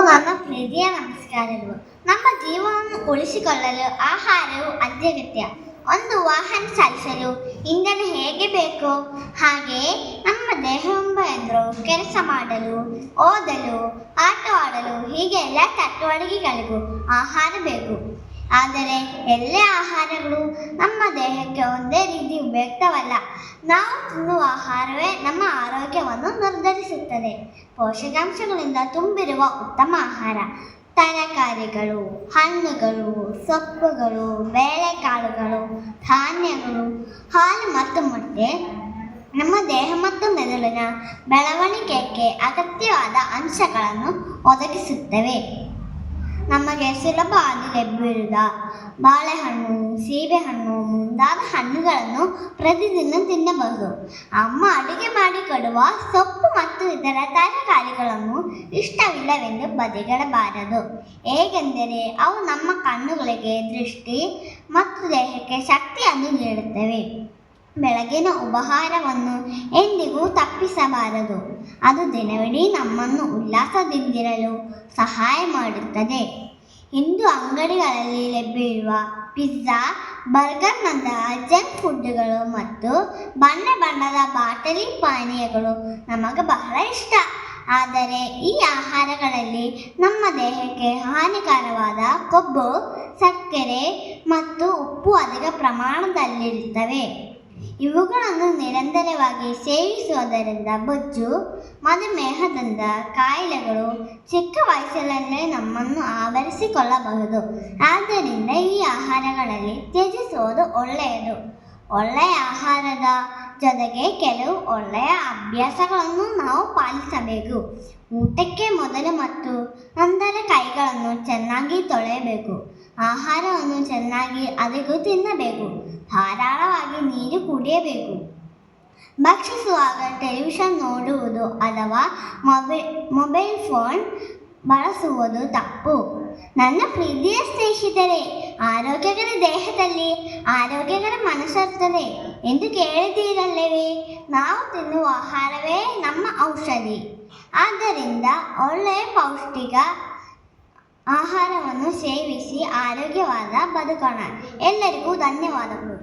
ನನ್ನ ಪ್ರೀತಿಯ ನಮಸ್ಕಾರಗಳು. ನಮ್ಮ ಜೀವನವನ್ನು ಉಳಿಸಿಕೊಳ್ಳಲು ಆಹಾರವು ಅತ್ಯಗತ್ಯ. ಒಂದು ವಾಹನ ಚಲಿಸಲು ಇಂಧನ ಹೇಗೆ ಬೇಕೋ ಹಾಗೆಯೇ ನಮ್ಮ ದೇಹವೆಂಬ ಯಂತ್ರವು ಕೆಲಸ ಮಾಡಲು, ಓದಲು, ಆಟ ಆಡಲು ಹೀಗೆ ಎಲ್ಲ ಚಟುವಟಿಕೆಗಳಿಗೂ ಆಹಾರ ಬೇಕು. ಆದರೆ ಎಲ್ಲ ಆಹಾರಗಳು ನಮ್ಮ ದೇಹಕ್ಕೆ ಒಂದೇ ರೀತಿ ಉಪಯುಕ್ತವಲ್ಲ. ನಾವು ತಿನ್ನುವ ಆಹಾರವೇ ನಮ್ಮ ಆರೋಗ್ಯವನ್ನು ನಿರ್ಧರಿಸುತ್ತದೆ. ಪೋಷಕಾಂಶಗಳಿಂದ ತುಂಬಿರುವ ಉತ್ತಮ ಆಹಾರ ತರಕಾರಿಗಳು, ಹಣ್ಣುಗಳು, ಸೊಪ್ಪುಗಳು, ಬೇಳೆಕಾಳುಗಳು, ಧಾನ್ಯಗಳು, ಹಾಲು ಮತ್ತು ಮೊಟ್ಟೆ ನಮ್ಮ ದೇಹ ಮತ್ತು ಮೆದುಳಿನ ಬೆಳವಣಿಗೆಗೆ ಅಗತ್ಯವಾದ ಅಂಶಗಳನ್ನು ಒದಗಿಸುತ್ತವೆ. ನಮಗೆ ಸುಲಭವಾಗಿ ಲಭ್ಯವಿರುವ ಬಾಳೆಹಣ್ಣು, ಸೀಬೆಹಣ್ಣು ಮುಂತಾದ ಹಣ್ಣುಗಳನ್ನು ಪ್ರತಿದಿನ ತಿನ್ನಬಹುದು. ಅಮ್ಮ ಅಡುಗೆ ಮಾಡಿಕೊಡುವ ಸೊಪ್ಪು ಮತ್ತು ಇತರ ತರಕಾರಿಗಳನ್ನು ಇಷ್ಟವಿಲ್ಲವೆಂದು ಬದಿಗಿಡಬಾರದು. ಏಕೆಂದರೆ ಅವು ನಮ್ಮ ಕಣ್ಣುಗಳಿಗೆ ದೃಷ್ಟಿ ಮತ್ತು ದೇಹಕ್ಕೆ ಶಕ್ತಿಯನ್ನು ನೀಡುತ್ತವೆ. ಬೆಳಗಿನ ಉಪಹಾರವನ್ನು ಎಂದಿಗೂ ತಪ್ಪಿಸಬಾರದು. ಅದು ದಿನವಿಡೀ ನಮ್ಮನ್ನು ಉಲ್ಲಾಸದಿಂದಿರಲು ಸಹಾಯ ಮಾಡುತ್ತದೆ. ಇಂದು ಅಂಗಡಿಗಳಲ್ಲಿ ಲಭ್ಯವಿರುವ ಪಿಜ್ಜಾ, ಬರ್ಗರ್ನಂತಹ ಜಂಕ್ ಫುಡ್ಗಳು ಮತ್ತು ಬಣ್ಣ ಬಣ್ಣದ ಬಾಟಲಿ ಪಾನೀಯಗಳು ನಮಗೆ ಬಹಳ ಇಷ್ಟ. ಆದರೆ ಈ ಆಹಾರಗಳಲ್ಲಿ ನಮ್ಮ ದೇಹಕ್ಕೆ ಹಾನಿಕರವಾದ ಕೊಬ್ಬು, ಸಕ್ಕರೆ ಮತ್ತು ಉಪ್ಪು ಅಧಿಕ ಪ್ರಮಾಣದಲ್ಲಿರುತ್ತವೆ. ಇವುಗಳನ್ನು ನಿರಂತರವಾಗಿ ಸೇವಿಸುವುದರಿಂದ ಬೊಜ್ಜು, ಮಧುಮೇಹದಂಥ ಕಾಯಿಲೆಗಳು ಚಿಕ್ಕ ವಯಸ್ಸಿನಲ್ಲೇ ನಮ್ಮನ್ನು ಆವರಿಸಿಕೊಳ್ಳಬಹುದು. ಆದ್ದರಿಂದ ಈ ಆಹಾರಗಳಲ್ಲಿ ತ್ಯಜಿಸುವುದು ಒಳ್ಳೆಯದು. ಒಳ್ಳೆಯ ಆಹಾರದ ಜೊತೆಗೆ ಕೆಲವು ಒಳ್ಳೆಯ ಅಭ್ಯಾಸಗಳನ್ನು ನಾವು ಪಾಲಿಸಬೇಕು. ಊಟಕ್ಕೆ ಮೊದಲು ಮತ್ತು ನಂತರ ಕೈಗಳನ್ನು ಚೆನ್ನಾಗಿ ತೊಳೆಯಬೇಕು. ಆಹಾರವನ್ನು ಚೆನ್ನಾಗಿ ಅಗೆದು ತಿನ್ನಬೇಕು. ಧಾರಾಳವಾಗಿ ನೀರು ಕುಡಿಯಬೇಕು. ಭಕ್ಷಿಸುವಾಗ ಟೆಲಿವಿಷನ್ ನೋಡುವುದು ಅಥವಾ ಮೊಬೈಲ್ ಫೋನ್ ಬಳಸುವುದು ತಪ್ಪು. ನನ್ನ ಪ್ರೀತಿಯ ಸ್ನೇಹಿತರೆ, ಆರೋಗ್ಯಕರ ದೇಹದಲ್ಲಿ ಆರೋಗ್ಯಕರ ಮನಸ್ಸಿರುತ್ತದೆ ಎಂದು ಕೇಳಿದ್ದೀರಲ್ಲವೇ? ನಾವು ತಿನ್ನುವ ಆಹಾರವೇ ನಮ್ಮ ಔಷಧಿ. ಆದ್ದರಿಂದ ಒಳ್ಳೆಯ ಪೌಷ್ಟಿಕ ಆಹಾರವನ್ನು ಸೇವಿಸಿ ಆರೋಗ್ಯವಾದ ಬದುಕೋಣ. ಎಲ್ಲರಿಗೂ ಧನ್ಯವಾದಗಳು.